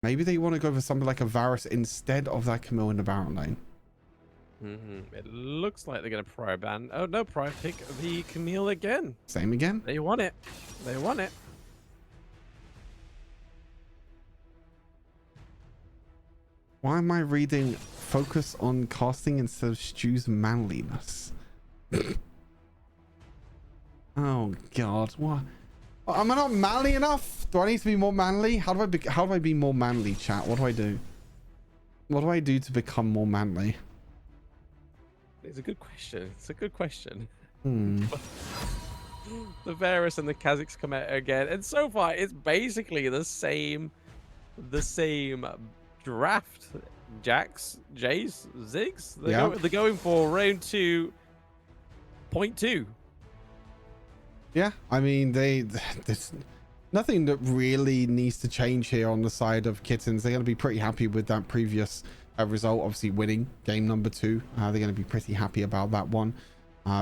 Maybe they want to go for something like a Varus instead of that Camille in the Baron lane. It looks like they're going to prior ban. Oh, no, prior pick the Camille again. Same again? They want it. They want it. Why am I reading focus on casting instead of Stu's manliness? Oh, God. What? Am I not manly enough? Do I need to be more manly? How do I be more manly, chat? What do I do? What do I do to become more manly? It's a good question. It's a good question. Hmm. The Varus and the Kazakhs come out again, and so far it's basically the same draft. Jacks, Jays, Ziggs. They're going for round 2.2. Yeah, I mean, there's nothing that really needs to change here on the side of Kittens. They're going to be pretty happy with that previous result, obviously winning game number 2. They're going to be pretty happy about that one.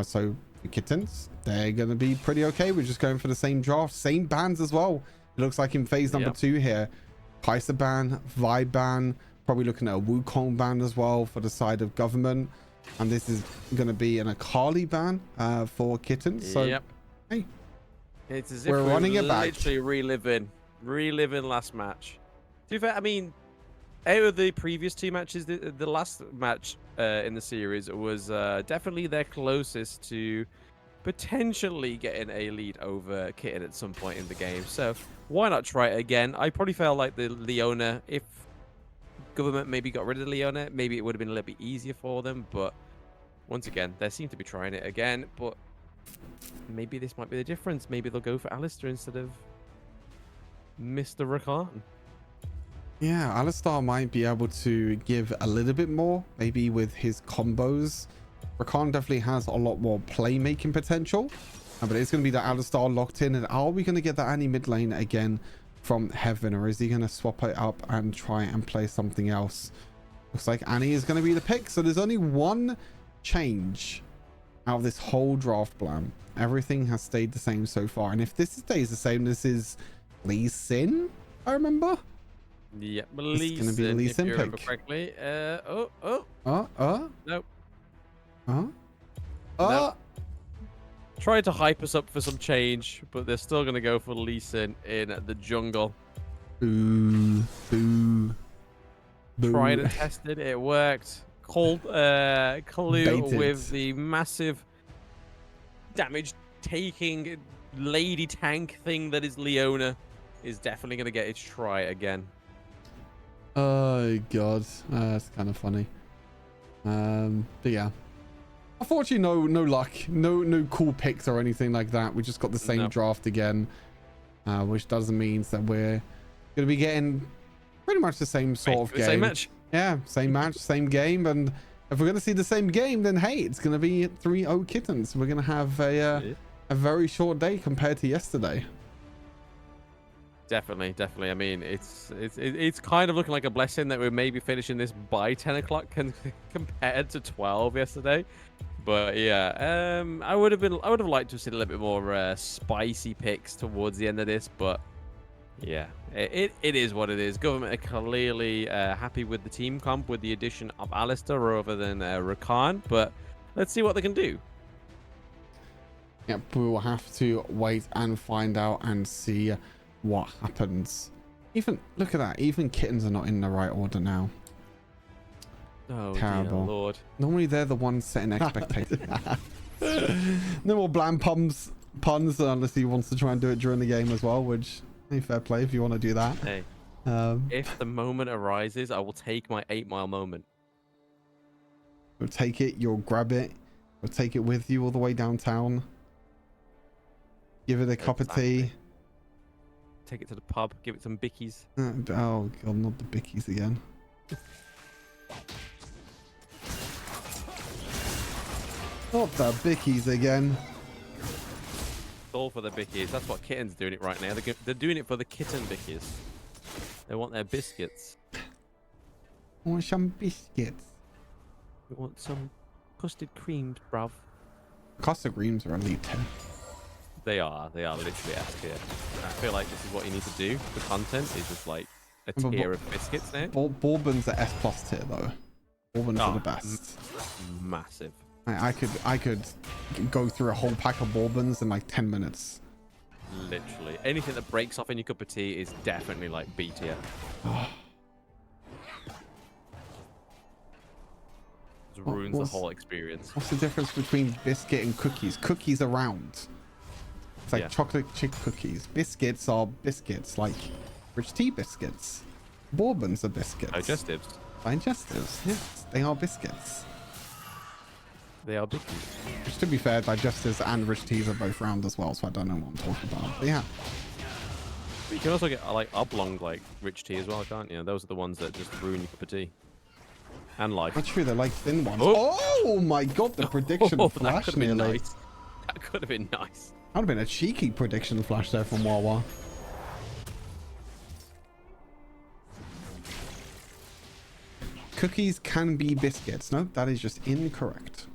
So for Kittens, they're going to be pretty okay. We're just going for the same draft, same bans as well. It looks like in phase number 2 here, Kaiser ban, Vibe ban, probably looking at a Wukong ban as well for the side of government. And this is going to be an Akali ban for Kittens. So, hey, it's as if we're running it back. Literally reliving last match. To be fair, I mean, out of the previous 2 matches, the last match in the series was definitely their closest to potentially getting a lead over Kitten at some point in the game. So why not try it again? I probably felt like the Leona, if government maybe got rid of Leona, maybe it would have been a little bit easier for them. But once again, they seem to be trying it again. But maybe this might be the difference. Maybe they'll go for Alistair instead of Mr. Rakan. Yeah, Alistar might be able to give a little bit more, maybe with his combos. Rakan definitely has a lot more playmaking potential, but it's going to be that Alistar locked in. And are we going to get that Annie mid lane again from Heaven, or is he going to swap it up and try and play something else? Looks like Annie is going to be the pick. So there's only one change out of this whole draft plan. Everything has stayed the same so far. And if this stays the same, this is Lee Sin, I remember. Yeah, it's going to be Lee Sin pick. Correctly. Nope. Nope. Tried to hype us up for some change, but they're still going to go for Lee Sin in the jungle. Boo. Boo. Boo. Tried and tested. It worked. Clue Baited. with the massive damage-taking lady tank thing that is Leona is definitely going to get its try again. Oh, God. That's kind of funny. But yeah. Unfortunately, no luck. No cool picks or anything like that. We just got the same draft again, which doesn't mean that we're going to be getting pretty much the same sort of game. Same match. Yeah, same match, same game. And if we're going to see the same game, then hey, it's going to be 3-0 Kittens. We're going to have a very short day compared to yesterday. Definitely. I mean, it's kind of looking like a blessing that we're maybe finishing this by 10 o'clock compared to 12 yesterday. But yeah, I would have liked to see a little bit more spicy picks towards the end of this. But yeah, it is what it is. Government are clearly happy with the team comp with the addition of Alistair rather than Rakan. But let's see what they can do. Yep, we will have to wait and find out and see what happens. Even look at that, even Kittens are not in the right order now. Oh, terrible. Dear Lord. Normally they're the ones setting expectations. No more bland puns unless he wants to try and do it during the game as well, which hey, fair play if you want to do that. Hey, if the moment arises, I will take my 8 Mile moment. You'll take it, you'll grab it, you'll take it with you all the way downtown, give it a cup of tea. Take it to the pub, give it some bickies. Oh God, not the bickies again. Not the bickies again. It's all for the bickies. That's what Kitten's doing it right now. They're doing it for the kitten bickies. They want their biscuits. I want some biscuits. We want some custard creams, bruv. Custard creams are elite 10. They are literally S tier. I feel like this is what you need to do. The content is just like a tier of biscuits now. Bourbon's a S+ tier though. Bourbons are the best. Massive. I could go through a whole pack of Bourbons in like 10 minutes. Literally. Anything that breaks off in your cup of tea is definitely like B tier. It ruins the whole experience. What's the difference between biscuit and cookies? Cookies are round. It's like chocolate chip cookies. Biscuits are biscuits, like rich tea biscuits. Bourbons are biscuits. Digestives. Digestives, yes. They are biscuits. They are biscuits. Which, to be fair, digestives and rich teas are both round as well, so I don't know what I'm talking about. But yeah. But you can also get like oblong, like rich tea as well, can't you? Those are the ones that just ruin your cup of tea. And life. That's true, they're like thin ones. Oh my god, the prediction flash that nearly. Nice. That could have been nice. That would have been a cheeky prediction flash there from Wawa. Cookies can be biscuits. No, that is just incorrect.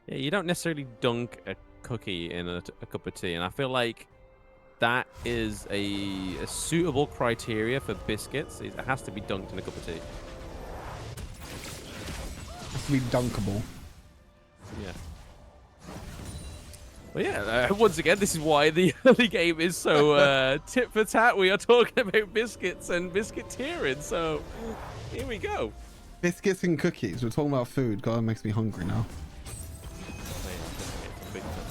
Yeah, you don't necessarily dunk a cookie in a cup of tea, and I feel like that is a suitable criteria for biscuits. It has to be dunked in a cup of tea. It has to be dunkable. Yeah. But yeah, once again, this is why the early game is so tit for tat. We are talking about biscuits and biscuit tiering, so here we go. Biscuits and cookies. We're talking about food. God, that makes me hungry now.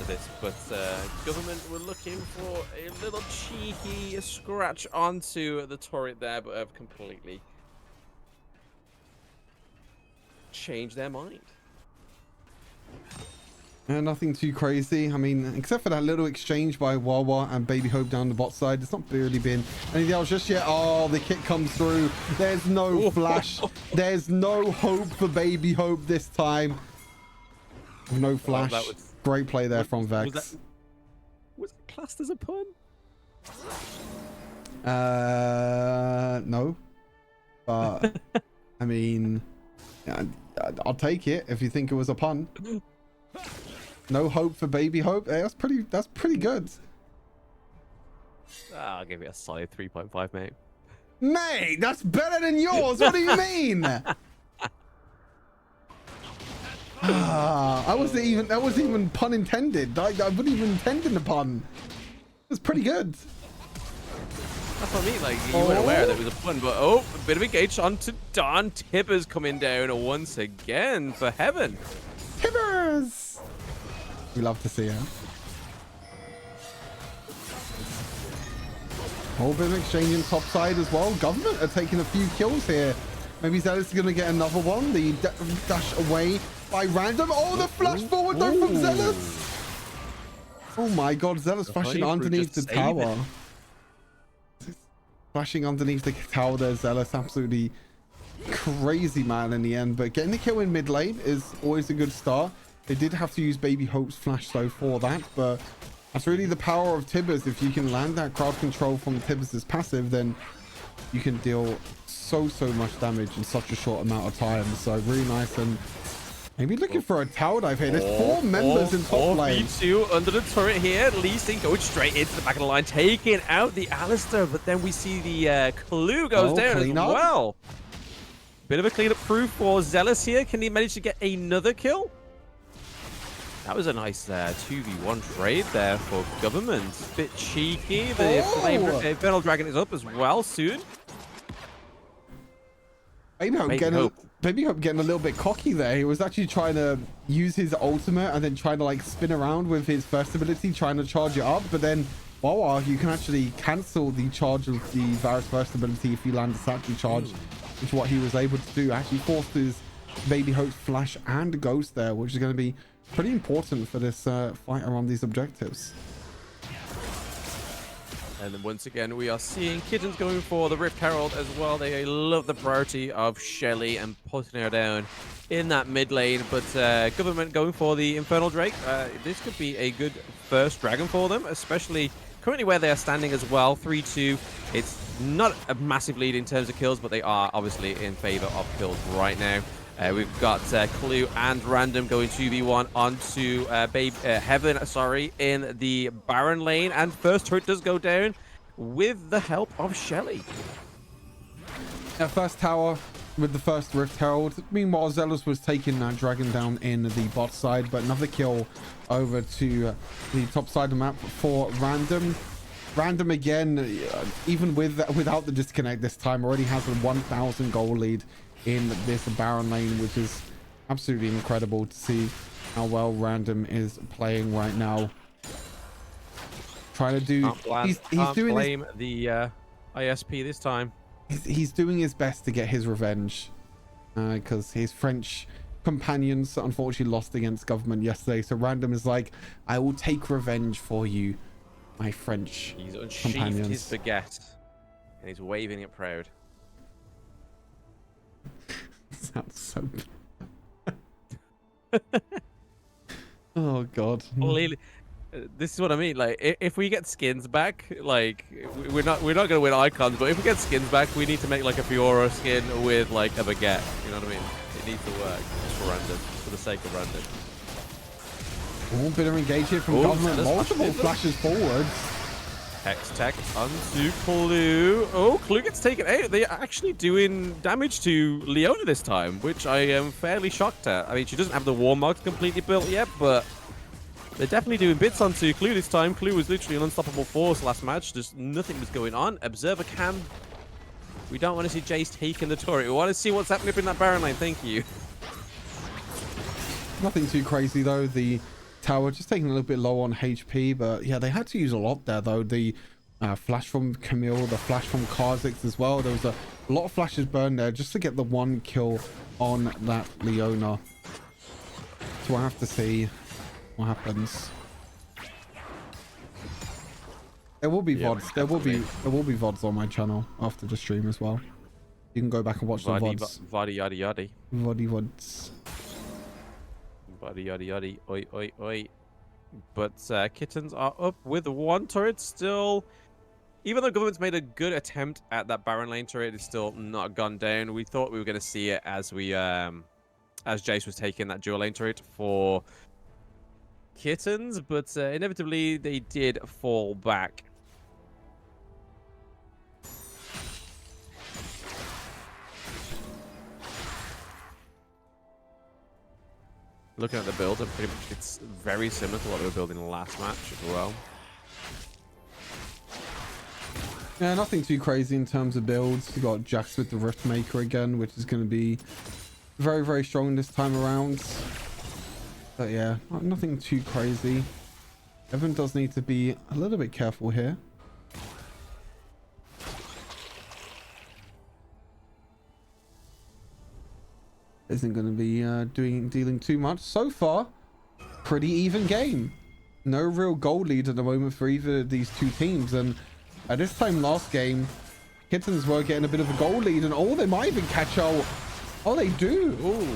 This, but government were looking for a little cheeky scratch onto the turret there, but have completely changed their mind. Nothing too crazy. I mean, except for that little exchange by Wawa and Baby Hope down the bot side, it's not really been anything else just yet. Oh, the kit comes through. There's no flash. There's no hope for Baby Hope this time. No flash. Oh, great play there from Vex. Was it classed as a pun? No. But, I mean, I'll take it if you think it was a pun. No hope for Baby Hope. Hey, that's pretty good. I'll give it a solid 3.5, mate. Mate, that's better than yours. What do you mean? That wasn't even pun intended. I wasn't even intending the pun. It was pretty good. That's what I mean. Like, you weren't aware that it was a pun, but a bit of engage onto Don Tibbers coming down once again for heaven. Tibbers! We love to see her. Whole bit of exchanging top side as well. Government are taking a few kills here. Maybe Zealous is going to get another one. The dash away by Random. Oh, the flash forward though from Zealous. Oh my god, Zealous flashing underneath the tower. Flashing underneath the tower there, Zealous. Absolutely crazy, man, in the end. But getting the kill in mid lane is always a good start. They did have to use Baby Hope's flash though for that, but that's really the power of Tibbers. If you can land that crowd control from Tibbers' passive, then you can deal so much damage in such a short amount of time. So really nice. And maybe looking for a tower dive here. There's 4 members in top lane. V2 under the turret here. Lee Sin going straight into the back of the line, taking out the Alistair, but then we see the Clue goes down as well. Bit of a cleanup proof for Zealous here. Can he manage to get another kill? That was a nice 2v1 trade there for Government. Bit cheeky. The Infernal Dragon is up as well soon. Baby Hope getting a little bit cocky there. He was actually trying to use his ultimate and then trying to like spin around with his first ability, trying to charge it up. But then, wow, you can actually cancel the charge of the Varus first ability if you land a Satchel charge, which is what he was able to do. Actually forced his Baby Hope's flash and ghost there, which is going to be pretty important for this fight around these objectives. And then once again, we are seeing Kittens going for the Rift Herald as well. They love the priority of Shelly and putting her down in that mid lane. But Government going for the Infernal Drake. This could be a good first dragon for them, especially currently where they are standing as well. 3-2. It's not a massive lead in terms of kills, but they are obviously in favor of kills right now. We've got Clue and Random going 2v1 onto Heaven, in the Baron lane. And first turret does go down. with the help of Shelly. At first tower with the first Rift Herald. Meanwhile, Zealous was taking that dragon down in the bot side, but another kill over to the top side of the map for Random. Random again, even without the disconnect this time, already has a 1,000 goal lead in this Baron lane, which is absolutely incredible to see how well Random is playing right now. Trying to do, he's doing blame the ISP this time. He's doing his best to get his revenge, because his French companions unfortunately lost against government yesterday. So Random is like, I will take revenge for you, my French He's unsheathed companions. his baguette and he's waving it proud. Sounds so oh god. This is what I mean. Like, if we get skins back, like we're not gonna win icons, but if we get skins back, we need to make like a Fiora skin with like a baguette. You know what I mean? It needs to work just for Random, for the sake of Random. Oh, bit of engagement from government. Multiple flashes forwards. Hex tech onto Clue. Oh, Clue gets taken out. They're actually doing damage to Leona this time, which I am fairly shocked at. I mean, she doesn't have the war marks completely built yet, but they're definitely doing bits onto Clue this time. Clue was literally an unstoppable force last match. Just nothing was going on. Observer cam. We don't want to see Jace taking the turret. We want to see what's happening up in that Baron lane. Thank you. Nothing too crazy though. The tower just taking a little bit low on HP, but yeah, they had to use a lot there though. The flash from Camille, the flash from Kha'Zix as well. There was a lot of flashes burned there just to get the one kill on that Leona. So I have to see what happens. There will be VODs. There will be VODs on my channel after the stream as well. You can go back and watch the VODs. Vadi yadi yadi. VODs. Vadi yadi yadi. Oi oi oi. But Kittens are up with one turret still. Even though government's made a good attempt at that Baron lane turret, it's still not gone down. We thought we were going to see it as we as Jace was taking that dual lane turret for Kittens, but inevitably they did fall back. Looking at the build, it's very similar to what they were building last match as well. Yeah, nothing too crazy in terms of builds. You got Jax with the Rift Maker again, which is going to be very, very strong this time around. But yeah, nothing too crazy. Evan does need to be a little bit careful here. Isn't going to be dealing too much. So far, pretty even game. No real goal lead at the moment for either of these two teams. And at this time last game, Kittens were getting a bit of a goal lead, and they might even catch out. Oh, they do. Ooh.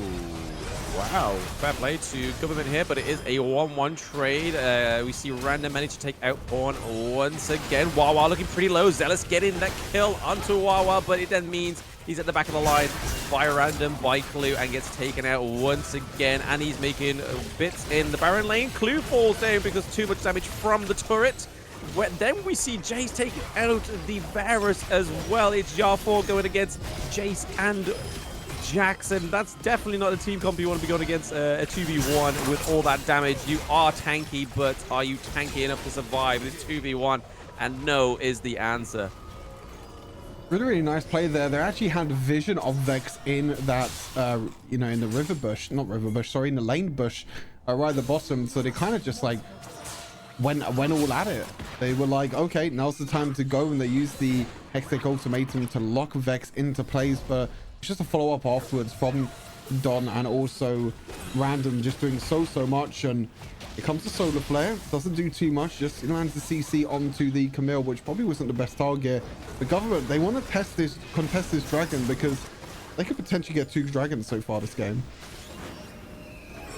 Wow, fair play to government here, but it is a 1-1 trade. We see Random manage to take out Pawn once again. Wawa looking pretty low. Zealous getting that kill onto Wawa, but it then means he's at the back of the line by Random, by Clue, and gets taken out once again. And he's making bits in the Baron lane. Clue falls down because too much damage from the turret. Then we see Jace taking out the Varus as well. It's Jar4 going against Jace and Jackson. That's definitely not the team comp you want to be going against a 2v1 with all that damage. You are tanky, but are you tanky enough to survive this 2v1? And no is the answer. Really, really nice play there. They actually had vision of Vex in that, you know, in the river bush, not river bush, sorry, in the lane bush, right at the bottom. So they kind of just like went all at it. They were like, okay, now's the time to go, and they used the Hextech ultimatum to lock Vex into place. But just a follow-up afterwards from Don and also Random just doing so much. And it comes to Solar Flare, doesn't do too much, just lands the CC onto the Camille, which probably wasn't the best target. The government, they want to contest this dragon because they could potentially get 2 dragons so far this game.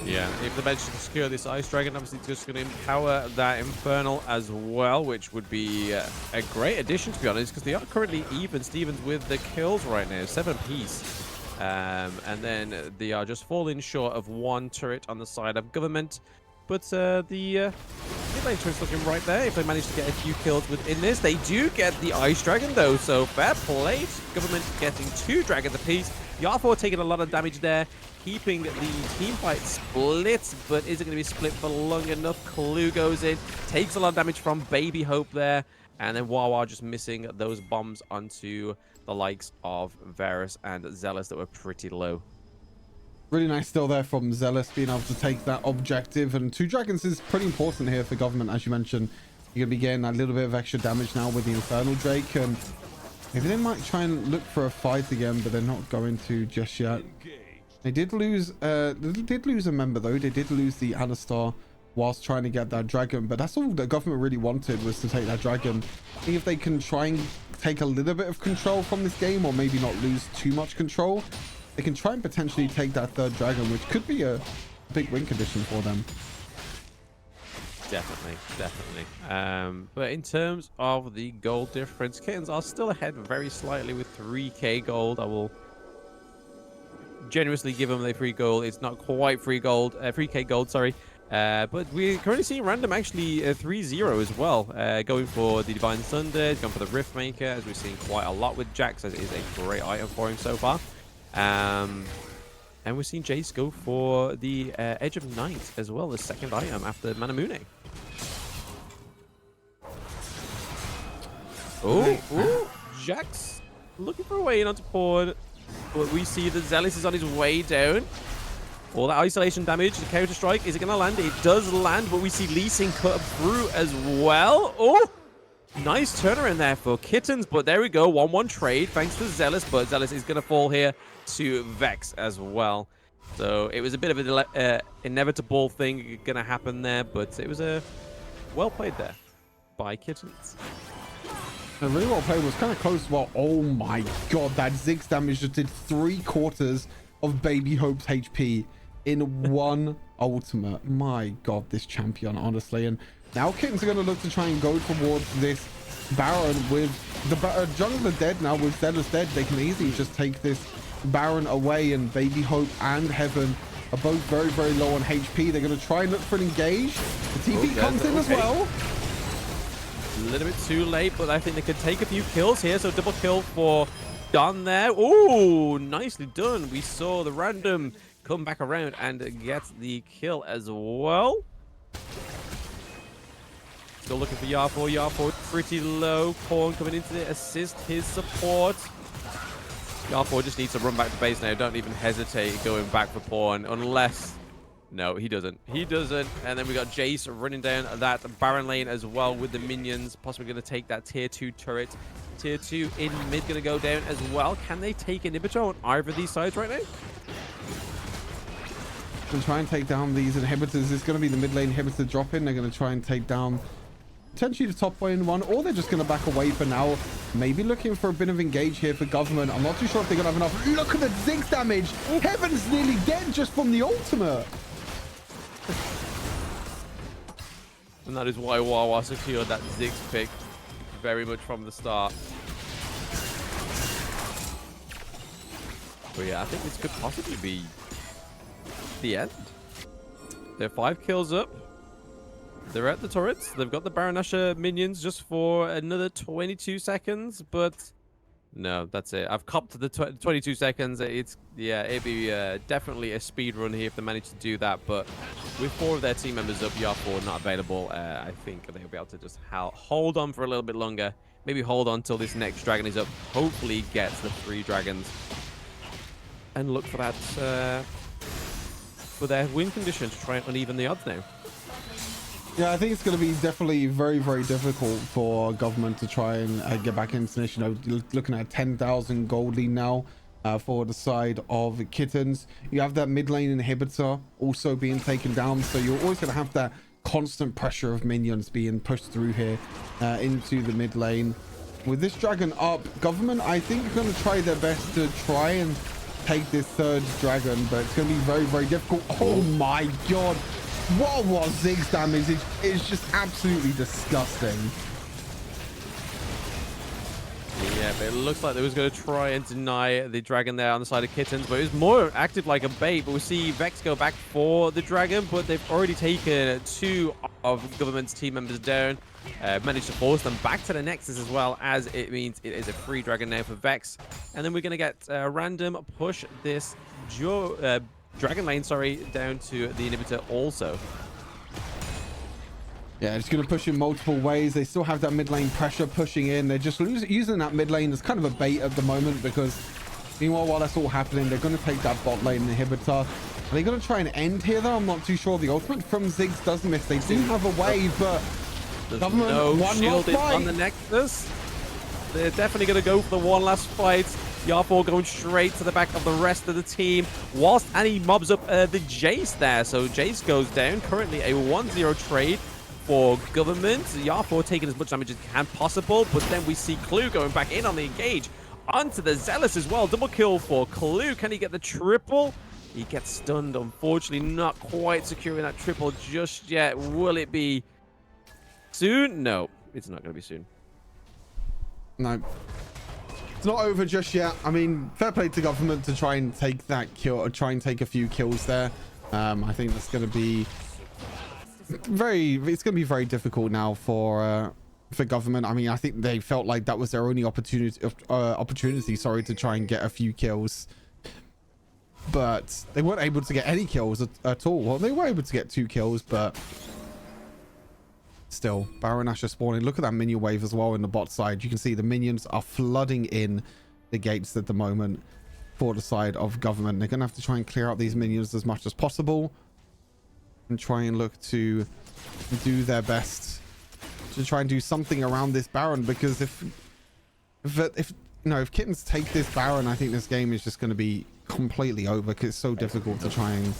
Yeah, if they manage to secure this Ice Dragon, obviously it's just going to empower that Infernal as well, which would be a great addition, to be honest, because they are currently even Stevens with the kills right now, 7 apiece. And then they are just falling short of 1 turret on the side of government. But the mid lane choice looking right there. If they manage to get a few kills within this, they do get the Ice Dragon though. So fair play. Government getting 2 dragons apiece. Yarfor taking a lot of damage there, keeping the team fight split, but is it going to be split for long enough? Clue goes in, takes a lot of damage from Baby Hope there, and then Wawa just missing those bombs onto the likes of Varus and Zealous that were pretty low. Really nice still there from Zealous being able to take that objective, and 2 dragons is pretty important here for Government. As you mentioned, you're gonna be getting a little bit of extra damage now with the Infernal Drake, and maybe they might try and look for a fight again, but they're not going to just yet. They did lose a member though. They did lose the Alistar whilst trying to get that dragon, but that's all the Government really wanted, was to take that dragon. I think if they can try and take a little bit of control from this game, or maybe not lose too much control, they can try and potentially take that 3rd dragon, which could be a big win condition for them. Definitely. But in terms of the gold difference, Kittens are still ahead very slightly with 3k gold. I will generously give them the free gold. It's not quite free gold, 3k gold, sorry. But we're currently seeing Random actually 3-0 as well, going for the Divine Thunder, going for the Riftmaker, as we're seeing quite a lot with Jax, as it is a great item for him so far. And we're seeing Jace go for the Edge of Night as well, the 2nd item after Manamune. Oh, Jax looking for a way in onto Pawn. But we see that Zealous is on his way down. All that isolation damage, the counter strike, is it going to land? It does land, but we see Lee Sin cut through as well. Oh, nice turnaround there for Kittens, but there we go, 1-1 trade thanks to Zealous, but Zealous is going to fall here to Vex as well. So it was a bit of an inevitable thing going to happen there, but it was well played there by Kittens. Really well played. Was kind of close. Well, oh my god, that Ziggs damage just did 3/4 of Baby Hope's HP in one ultimate. My god, this champion, honestly. And now Kittens are going to look to try and go towards this Baron with the jungler dead now. With Zealous dead, they can easily just take this Baron away, and Baby Hope and Heaven are both very, very low on HP. They're going to try and look for an engage. The TP comes in as well. A little bit too late, but I think they could take a few kills here. So double kill for Don there. Oh, nicely done. We saw the Random come back around and get the kill as well. Still looking for Yarfor. Yarfor pretty low. Korn coming in to assist his support. Yarfor just needs to run back to base now. Don't even hesitate going back for Pawn unless... No, he doesn't. He doesn't. And then we got Jace running down that Baron lane as well with the minions. Possibly going to take that tier 2 turret. Tier 2 in mid going to go down as well. Can they take inhibitor on either of these sides right now? Going to try and take down these inhibitors. It's going to be the mid lane inhibitor drop in. They're going to try and take down potentially the top lane one, or they're just going to back away for now. Maybe looking for a bit of engage here for Government. I'm not too sure if they're going to have enough. Look at the Ziggs damage. Heaven's nearly dead just from the ultimate. And that is why Wawa secured that Ziggs pick very much from the start. But yeah, I think this could possibly be the end. They're 5 kills up. They're at the turrets. They've got the Baron Nashor minions just for another 22 seconds, but no, that's it. I've copped the 22 seconds. It'd be definitely a speed run here if they manage to do that. But with 4 of their team members up, Yarfor not available, I think they'll be able to just hold on for a little bit longer. Maybe hold on till this next dragon is up. Hopefully gets the 3 dragons. And look for that, for their win condition to try and uneven the odds now. Yeah, I think it's going to be definitely very, very difficult for Government to try and get back into this. You know, looking at 10,000 gold lead now for the side of Kittens. You have that mid lane inhibitor also being taken down, so you're always going to have that constant pressure of minions being pushed through here into the mid lane. With this dragon up, Government, I think, are going to try their best to try and take this 3rd dragon, but it's going to be very, very difficult. Oh my god. What was Ziggs damage? It's just absolutely disgusting. Yeah, but it looks like they was going to try and deny the dragon there on the side of Kittens, but it was more active like a bait. But we see Vex go back for the dragon, but they've already taken 2 of Government's team members down. Managed to force them back to the Nexus as well, as it means it is a free dragon now for Vex. And then we're going to get random push this dragon lane, down to the inhibitor also. Yeah, it's going to push in multiple ways. They still have that mid lane pressure pushing in. They're just using that mid lane as kind of a bait at the moment, because meanwhile, while that's all happening, they're going to take that bot lane inhibitor. Are they going to try and end here, though? I'm not too sure. The ultimate from Ziggs does miss. They do have a wave, but Government no one shield last fight on the Nexus. They're definitely going to go for the one last fight. Yarfall going straight to the back of the rest of the team, whilst Annie mobs up the Jace there. So Jace goes down. Currently a 1-0 trade for Government. Yarfall taking as much damage as can possible, but then we see Clue going back in on the engage onto the Zealous as well. Double kill for Clue. Can he get the triple? He gets stunned, unfortunately, not quite securing that triple just yet. Will it be soon? No, it's not going to be soon. No. It's not over just yet. I mean, fair play to Government to try and take that kill, or try and take a few kills there. I think that's going to be very difficult now for Government. I mean, I think they felt like that was their only opportunity to try and get a few kills, but they weren't able to get any kills at all. Well, they were able to get 2 kills, but still, Baron Nashor spawning. Look at that minion wave as well in the bot side. You can see the minions are flooding in the gates at the moment for the side of Government. They're gonna have to try and clear out these minions as much as possible and try and look to do their best to try and do something around this Baron, because if Kittens take this Baron, I think this game is just going to be completely over, because it's so difficult to try and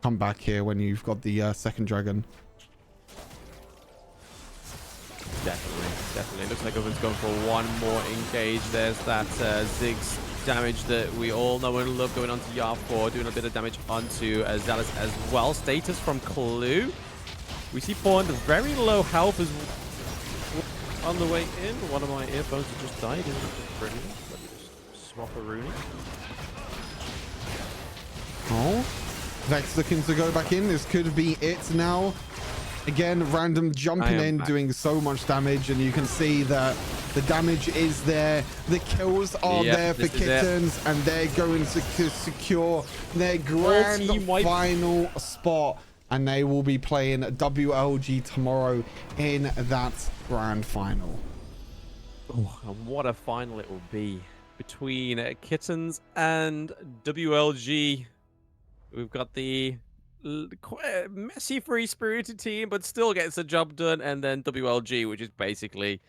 come back here when you've got the second dragon. Definitely. Looks like Government's going for one more engage. There's that Ziggs damage that we all know and love going on to Yarfall, doing a bit of damage onto Zealous as well. Status from Clue. We see Pawn very low health is on the way in. One of my earphones has just died. Isn't it brilliant? Let me just swap a Rooney. Oh, Vex looking to go back in. This could be it now. Again, random jumping in, doing so much damage, and you can see that the damage is there. The kills are there for Kittens, and they're going to secure their grand final spot, and they will be playing WLG tomorrow in that grand final. Oh, and what a final it will be between Kittens and WLG. We've got the quite messy free-spirited team, but still gets the job done, and then WLG, which is basically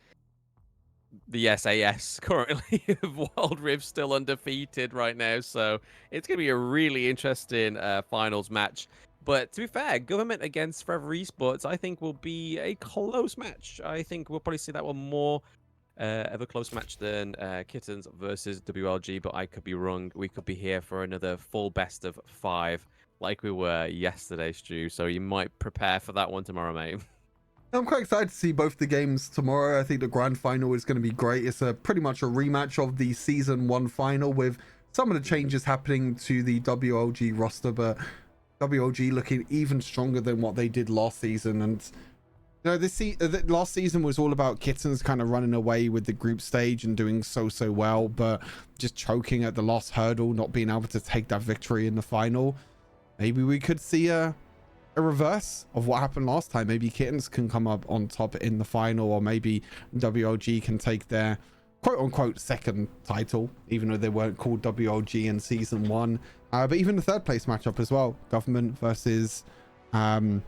the SAS currently. Wild Rift still undefeated right now, so it's going to be a really interesting finals match. But to be fair, Government against Forever Esports, I think, will be a close match. I think we'll probably see that one more of a close match than Kittens versus WLG, but I could be wrong. We could be here for another full best of 5 like we were yesterday, Stu, so you might prepare for that one tomorrow, mate. I'm quite excited to see both the games tomorrow. I think the grand final is going to be great. It's pretty much a rematch of the season 1 final, with some of the changes happening to the WLG roster, but WLG looking even stronger than what they did last season. And you know, last season was all about Kittens kind of running away with the group stage and doing so well, but just choking at the last hurdle, not being able to take that victory in the final. Maybe we could see a reverse of what happened last time. Maybe Kittens can come up on top in the final, or maybe WLG can take their quote-unquote second title, even though they weren't called WLG in season 1. But even the third place matchup as well, Government versus Forever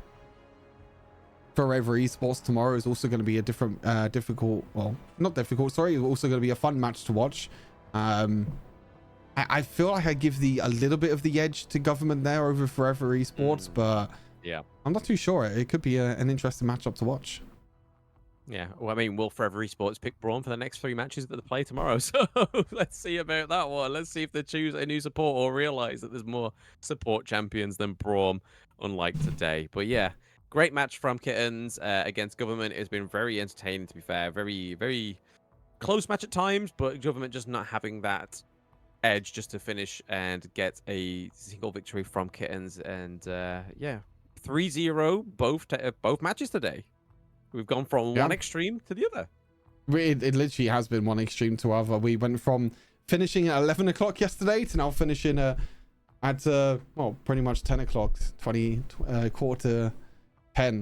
Esports tomorrow, is also going to be a different difficult, well, not difficult, sorry, it's also going to be a fun match to watch. I feel like I give a little bit of the edge to Government there over Forever Esports, but yeah, I'm not too sure. It could be an interesting matchup to watch. Yeah, well, I mean, will Forever Esports pick Braum for the next 3 matches that they play tomorrow? So let's see about that one. Let's see if they choose a new support or realize that there's more support champions than Braum, unlike today. But yeah, great match from Kittens against Government. It's been very entertaining, to be fair. Very close match at times, but Government just not having that edge just to finish and get a single victory from Kittens. And yeah, 3-0 both matches today. We've gone from one extreme to the other. It literally has been one extreme to other. We went from finishing at 11 o'clock yesterday to now finishing at well, pretty much 10 o'clock, 20 quarter 10.